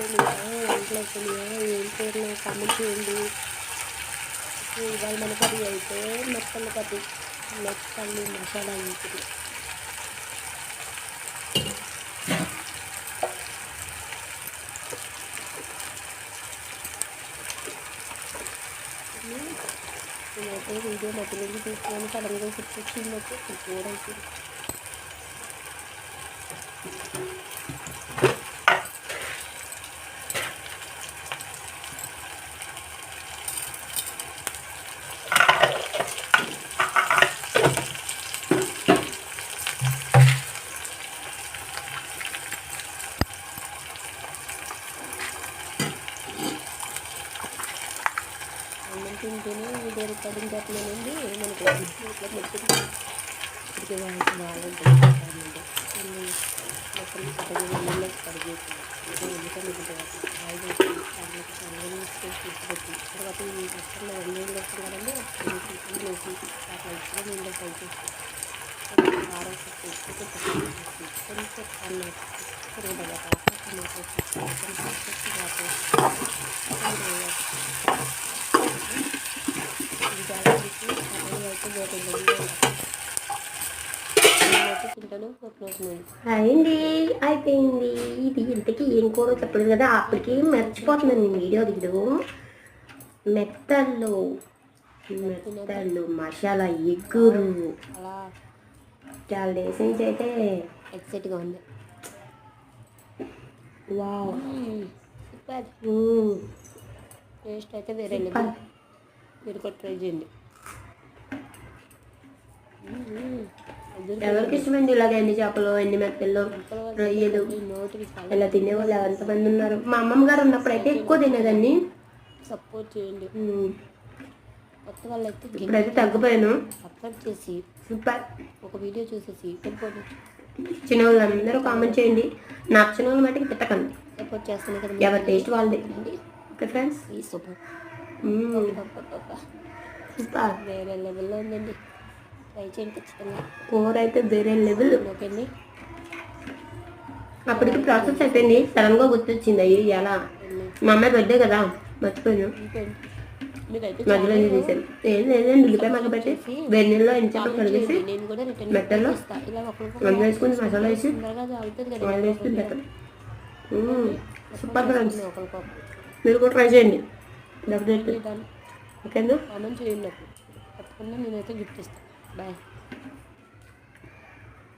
అయిపోయినాయా, వంటలు అయిపోయినాయా, ఏం పేరు కామెంట్ చేయండి. ఇవాళ మన కర్రీ అయితే మెత్తలు కర్రీ, మెత్తలు మసాలా ఉంటుంది. నేనైతే వీడియో మధ్య నుంచి తీసుకొని సడన్గా గుర్తొచ్చింది కూర అయిపోయింది. అన్నం తింటేనే వీడియో రికార్డింగ్ చేస్తున్నానండి. మనకి ఇట్లా మెచ్చుకుంటే ఇప్పటికే వాయిస్ బాగుంటుంది. మొత్తం కడిగి కడిగేసి ఎందుకంటే వాయిస్ వేసి దాంట్లోకి పెట్టి తర్వాత ఈ మొత్తంలో నీళ్ళు వేస్తాం కదండి, నీళ్ళు వేసి అట్లా ఇప్పుడే నీళ్ళు ఫ్రై చేసి కారం కొంచెం అన్నం తిరగబడ్డ టమాటో అయింది, అయిపోయింది. ఇది ఇంతకీ ఏం కూర చెప్పలేదు కదా, అప్పటికి మర్చిపోతున్నాను నేను వీడియో తీయడం. మెత్తలు మసాలా ఎగురు చాలా డేస్ నుంచి అయితే ఎక్సైట్గా ఉంది. వావ్, టేస్ట్ అయితే వేరే లెవెల్. మీరు కూడా ట్రై చేయండి. ఎవరికి ఇష్టమైంది ఇలాగ ఎన్ని చేపలు, ఎన్ని మెత్తలు, రొయ్యలు ఇలా తినేవాళ్ళు ఎంతమంది ఉన్నారు. మా అమ్మమ్మ గారు ఉన్నప్పుడు అయితే ఎక్కువ తినేదాన్ని. సపోర్ట్ చేయండి. కొత్త వాళ్ళు అయితే ఇప్పుడైతే తగ్గిపోయాను. సబ్స్క్రైబ్ చేసి సూపర్ ఒక వీడియో చూసేసి వెళ్ళిపోండి. చిన్న వాళ్ళు అందరూ కామెంట్ చేయండి. నచ్చిన వాళ్ళు మటుకు తిట్టకండి. సపోర్ట్ చేస్తున్నాయి కదా, ఎవరి టేస్ట్ వాళ్ళది. ఓకే ఫ్రెండ్స్, సూపర్ సూపర్ వేరే లెవెల్లో ఉందండి. ట్రై చేయండి ఖచ్చితంగా. కూర అయితే వేరే లెవెల్. ఓకేండి, అప్పటికి ప్రాసెస్ అయిపోయింది. సడన్గా గుర్తొచ్చింది. అయ్యి ఎలా మా అమ్మాయి బర్త్డే కదా, మర్చిపోయాను. మధ్యలో చేశాను. ఏం లేదండి, ఉల్లిపాయ మగ్గ పెట్టి వేడి నీళ్ళలో ఎంచేపలు కడిగేసి మెత్తల్లో మందు వేసుకుని మసాలా వేసి ఆయిల్ వేసుకుని పెట్టాను. సూపర్ ఫ్రెండ్స్, మీరు కూడా ట్రై చేయండి. డెఫినెట్లీ. ఓకేనా, కామెంట్ చేయండి. తప్పకుండా నేనైతే గిఫ్ట్ ఇస్తాను. బాయ్.